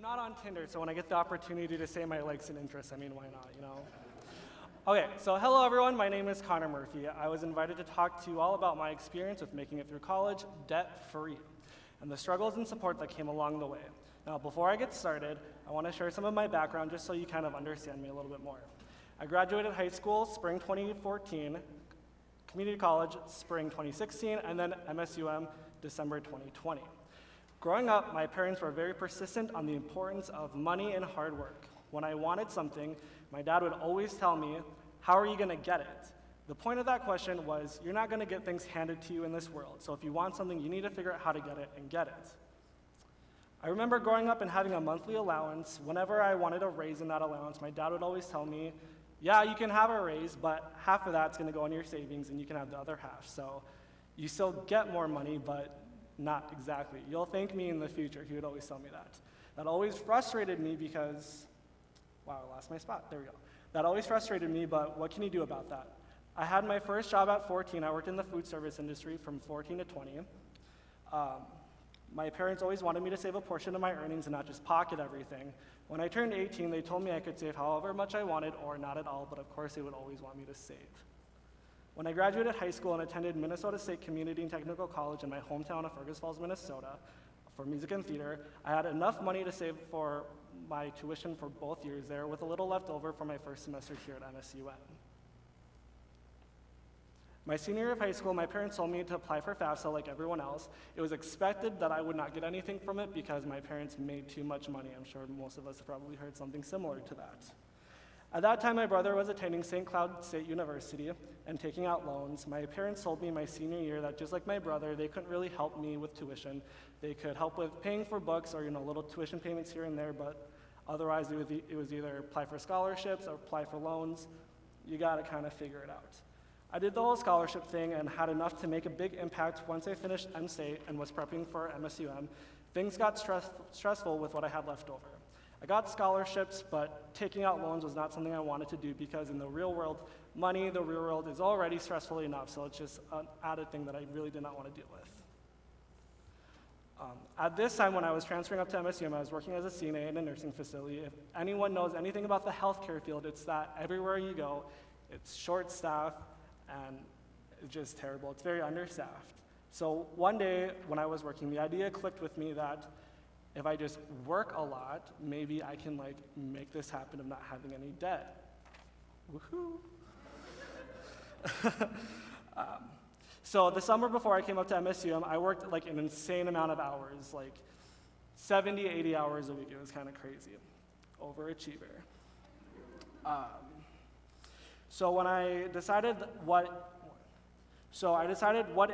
not on Tinder, so when I get the opportunity to say my likes and interests, I mean, why not, you know? Okay, so hello everyone, my name is Connor Murphy. I was invited to talk to you all about my experience with making it through college debt-free, and the struggles and support that came along the way. Now, before I get started, I want to share some of my background just so you kind of understand me a little bit more. I graduated high school spring 2014, community college spring 2016, and then MSUM December 2020. Growing up, my parents were very persistent on the importance of money and hard work. When I wanted something, my dad would always tell me, "How are you going to get it?" The point of that question was, you're not going to get things handed to you in this world, so if you want something, you need to figure out how to get it and get it. I remember growing up and having a monthly allowance. Whenever I wanted a raise in that allowance, my dad would always tell me, "Yeah, you can have a raise, but half of that's going to go in your savings and you can have the other half. So you still get more money, but not exactly. You'll thank me in the future." He would always tell me that. That always frustrated me because, wow, I lost my spot. There we go. That always frustrated me, but what can you do about that? I had my first job at 14. I worked in the food service industry from 14 to 20. My parents always wanted me to save a portion of my earnings and not just pocket everything. When I turned 18, they told me I could save however much I wanted or not at all, but of course they would always want me to save. When I graduated high school and attended Minnesota State Community and Technical College in my hometown of Fargo Falls, Minnesota, for music and theater, I had enough money to save for my tuition for both years there, with a little left over for my first semester here at MSUM. My senior year of high school, my parents told me to apply for FAFSA like everyone else. It was expected that I would not get anything from it because my parents made too much money. I'm sure most of us have probably heard something similar to that. At that time, my brother was attending St. Cloud State University and taking out loans. My parents told me my senior year that just like my brother, they couldn't really help me with tuition. They could help with paying for books or little tuition payments here and there, but otherwise it was either apply for scholarships or apply for loans. You gotta kind of figure it out. I did the whole scholarship thing and had enough to make a big impact once I finished M-State and was prepping for MSUM. Things got stressful with what I had left over. I got scholarships, but taking out loans was not something I wanted to do because in the real world, the real world is already stressful enough, so it's just an added thing that I really did not want to deal with. At this time, when I was transferring up to MSUM, I was working as a CNA in a nursing facility. If anyone knows anything about the healthcare field, it's that everywhere you go, it's short staff, and it's just terrible. It's very understaffed. So one day when I was working, the idea clicked with me that if I just work a lot, maybe I can make this happen of not having any debt. Woohoo! So the summer before I came up to MSUM, I worked an insane amount of hours, 70, 80 hours a week. It was kind of crazy. Overachiever. So I decided what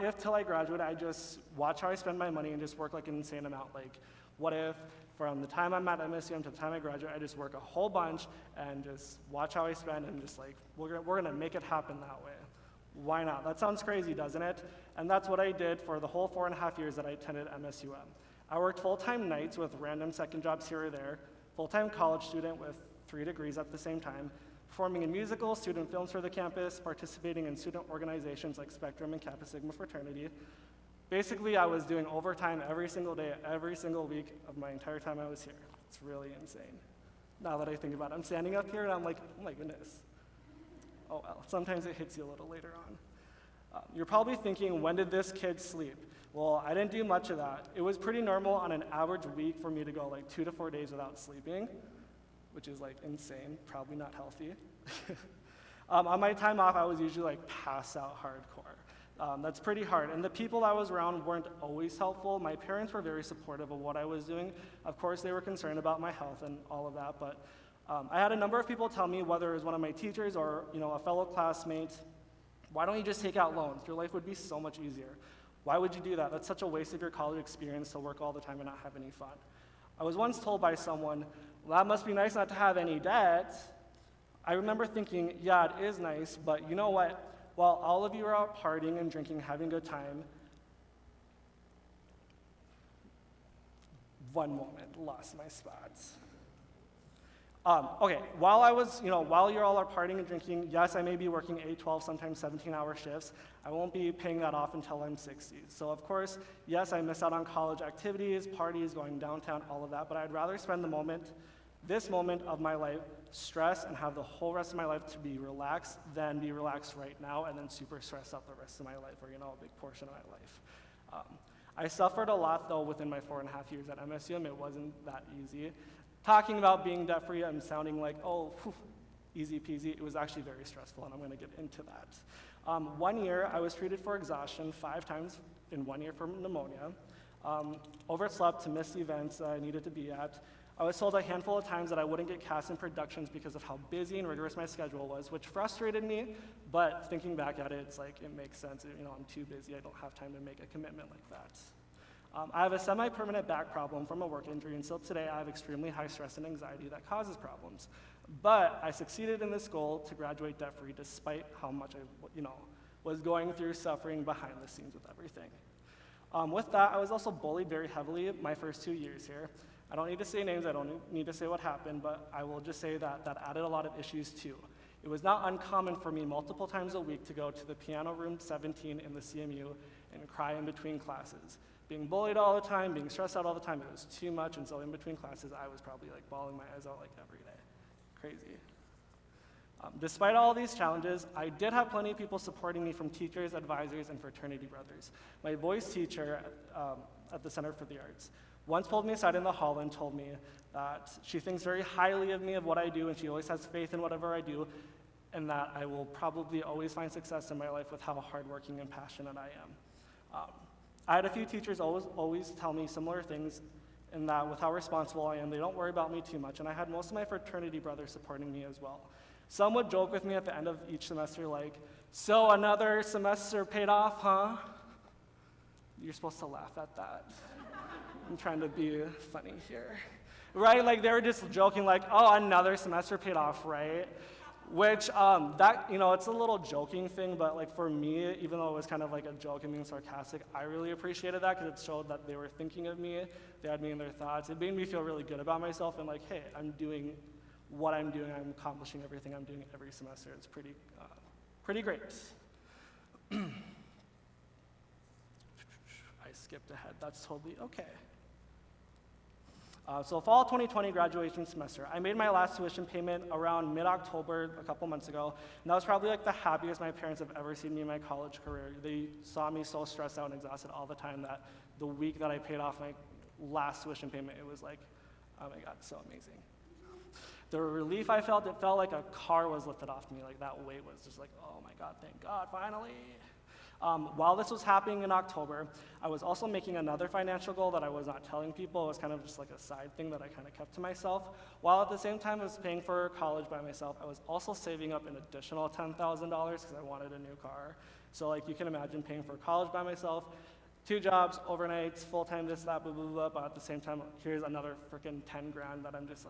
if till I graduate, I just watch how I spend my money and just work an insane amount. What if from the time I'm at MSUM to the time I graduate, I just work a whole bunch and just watch how I spend and just we're gonna make it happen that way. Why not? That sounds crazy, doesn't it? And that's what I did for the whole 4.5 years that I attended MSUM. I worked full-time nights with random second jobs here or there, full-time college student with 3 degrees at the same time, performing in musicals, student films for the campus, participating in student organizations like SPECTRUM and Kappa Sigma fraternity. Basically, I was doing overtime every single day, every single week of my entire time I was here. It's really insane. Now that I think about it, I'm standing up here and I'm like, oh my goodness. Oh well, sometimes it hits you a little later on. You're probably thinking, when did this kid sleep? Well, I didn't do much of that. It was pretty normal on an average week for me to go 2 to 4 days without sleeping, which is insane, probably not healthy. On my time off, I was usually pass out hardcore. That's pretty hard, and the people I was around weren't always helpful. My parents were very supportive of what I was doing. Of course, they were concerned about my health and all of that, but I had a number of people tell me, whether it was one of my teachers or a fellow classmate, why don't you just take out loans? Your life would be so much easier. Why would you do that? That's such a waste of your college experience to work all the time and not have any fun. I was once told by someone, well, that must be nice not to have any debt. I remember thinking, yeah, it is nice, but you know what? While all of you are out partying and drinking, having a good time, one moment, lost my spots. Okay, while you all are partying and drinking, yes, I may be working 8, 12, sometimes 17-hour shifts. I won't be paying that off until I'm 60. So of course, yes, I miss out on college activities, parties, going downtown, all of that, but I'd rather spend this moment of my life stressed and have the whole rest of my life to be relaxed than be relaxed right now and then super stressed out the rest of my life, or a big portion of my life. I suffered a lot though within my 4.5 years at MSUM. It wasn't that easy. Talking about being debt-free, I'm sounding like, oh, whew, easy peasy. It was actually very stressful, and I'm going to get into that. 1 year, I was treated for exhaustion 5 times in 1 year for pneumonia. Overslept to miss events that I needed to be at. I was told a handful of times that I wouldn't get cast in productions because of how busy and rigorous my schedule was, which frustrated me, but thinking back at it, it's like, it makes sense. I'm too busy. I don't have time to make a commitment like that. I have a semi-permanent back problem from a work injury, and still today I have extremely high stress and anxiety that causes problems. But I succeeded in this goal to graduate debt-free despite how much I was going through suffering behind the scenes with everything. With that, I was also bullied very heavily my first 2 years here. I don't need to say names, I don't need to say what happened, but I will just say that added a lot of issues too. It was not uncommon for me multiple times a week to go to the piano room 17 in the CMU and cry in between classes. Being bullied all the time, being stressed out all the time, it was too much, and so in between classes, I was probably bawling my eyes out every day. Crazy. Despite all these challenges, I did have plenty of people supporting me from teachers, advisors, and fraternity brothers. My voice teacher at the Center for the Arts once pulled me aside in the hall and told me that she thinks very highly of me, of what I do, and she always has faith in whatever I do, and that I will probably always find success in my life with how hardworking and passionate I am. I had a few teachers always tell me similar things, in that with how responsible I am, they don't worry about me too much, and I had most of my fraternity brothers supporting me as well. Some would joke with me at the end of each semester like, so another semester paid off, huh? You're supposed to laugh at that. I'm trying to be funny here. Right, they were just joking oh, another semester paid off, right? Which, it's a little joking thing, but for me, even though it was kind of a joke and being sarcastic, I really appreciated that because it showed that they were thinking of me, they had me in their thoughts. It made me feel really good about myself and hey, I'm doing what I'm doing, I'm accomplishing everything I'm doing every semester. It's pretty great. I skipped ahead, that's totally okay. So fall 2020 graduation semester, I made my last tuition payment around mid-October, a couple months ago, and that was probably the happiest my parents have ever seen me in my college career. They saw me so stressed out and exhausted all the time that the week that I paid off my last tuition payment, it was oh my God, so amazing. The relief I felt, it felt like a car was lifted off me, that weight was just oh my God, thank God, finally. While this was happening in October, I was also making another financial goal that I was not telling people. It was kind of just a side thing that I kind of kept to myself. While at the same time I was paying for college by myself, I was also saving up an additional $10,000 because I wanted a new car. So you can imagine paying for college by myself, 2 jobs, overnights, full-time, this, that, blah, blah, blah, but at the same time, here's another freaking 10 grand that I'm just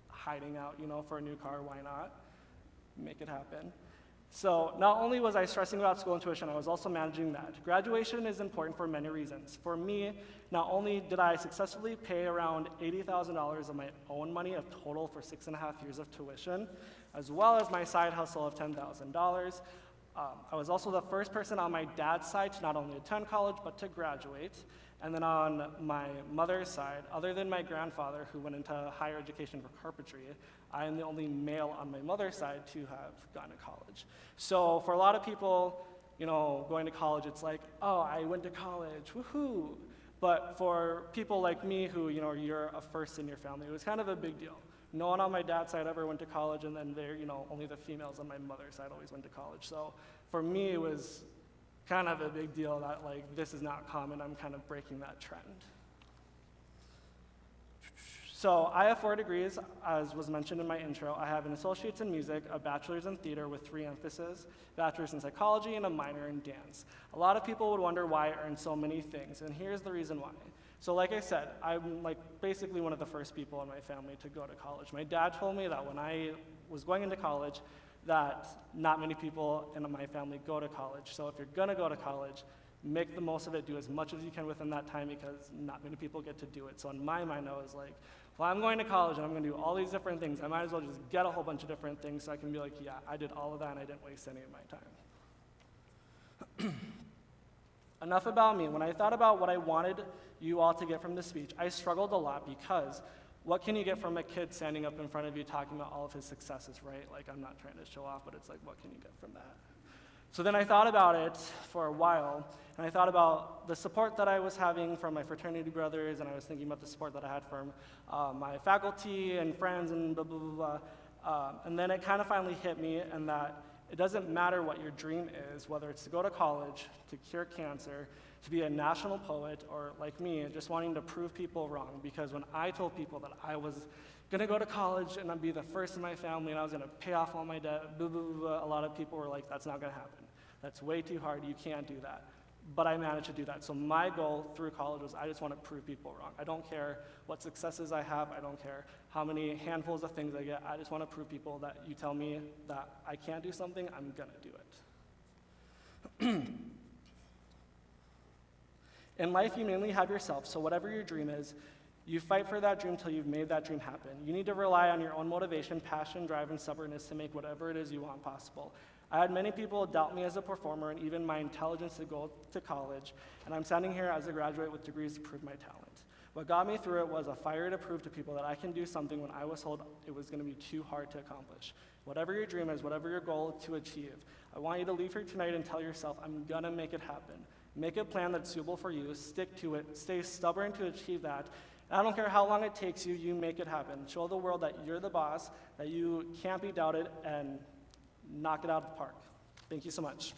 hiding out, for a new car, why not? Make it happen. So not only was I stressing about school and tuition, I was also managing that. Graduation is important for many reasons. For me, not only did I successfully pay around $80,000 of my own money of total for 6.5 years of tuition, as well as my side hustle of $10,000, I was also the first person on my dad's side to not only attend college, but to graduate. And then on my mother's side, other than my grandfather, who went into higher education for carpentry, I am the only male on my mother's side to have gone to college. So for a lot of people, going to college, it's oh, I went to college, woohoo. But for people like me who, you're a first in your family, it was kind of a big deal. No one on my dad's side ever went to college, and then only the females on my mother's side always went to college. So for me, it was kind of a big deal that this is not common. I'm kind of breaking that trend. So I have 4 degrees, as was mentioned in my intro. I have an associate's in music, a bachelor's in theater with 3 emphases, bachelor's in psychology, and a minor in dance. A lot of people would wonder why I earned so many things, and here's the reason why. So like I said, I'm basically one of the first people in my family to go to college. My dad told me that when I was going into college, that not many people in my family go to college. So if you're gonna go to college, make the most of it, do as much as you can within that time because not many people get to do it. So in my mind, I was well, I'm going to college and I'm going to do all these different things. I might as well just get a whole bunch of different things so I can be like, yeah, I did all of that and I didn't waste any of my time. Enough about me. When I thought about what I wanted you all to get from this speech, I struggled a lot because what can you get from a kid standing up in front of you talking about all of his successes, right? Like, I'm not trying to show off, but it's like, what can you get from that? So then I thought about it for a while, and I thought about the support that I was having from my fraternity brothers, and I was thinking about the support that I had from my faculty and friends and blah, blah, blah, blah. And then it kind of finally hit me, and that it doesn't matter what your dream is, whether it's to go to college, to cure cancer, to be a national poet, or like me, just wanting to prove people wrong. Because when I told people that I was gonna go to college and I'd be the first in my family and I was gonna pay off all my debt, blah, blah, blah, blah, a lot of people were like, that's not gonna happen. That's way too hard, you can't do that. But I managed to do that. So my goal through college was I just want to prove people wrong. I don't care what successes I have, I don't care how many handfuls of things I get, I just want to prove people that you tell me that I can't do something, I'm gonna do it. In life, you mainly have yourself, so whatever your dream is, you fight for that dream till you've made that dream happen. You need to rely on your own motivation, passion, drive, and stubbornness to make whatever it is you want possible. I had many people doubt me as a performer and even my intelligence to go to college, and I'm standing here as a graduate with degrees to prove my talent. What got me through it was a fire to prove to people that I can do something when I was told it was going to be too hard to accomplish. Whatever your dream is, whatever your goal to achieve, I want you to leave here tonight and tell yourself, I'm gonna make it happen. Make a plan that's suitable for you, stick to it, stay stubborn to achieve that. And I don't care how long it takes you, you make it happen. Show the world that you're the boss, that you can't be doubted, and knock it out of the park. Thank you so much.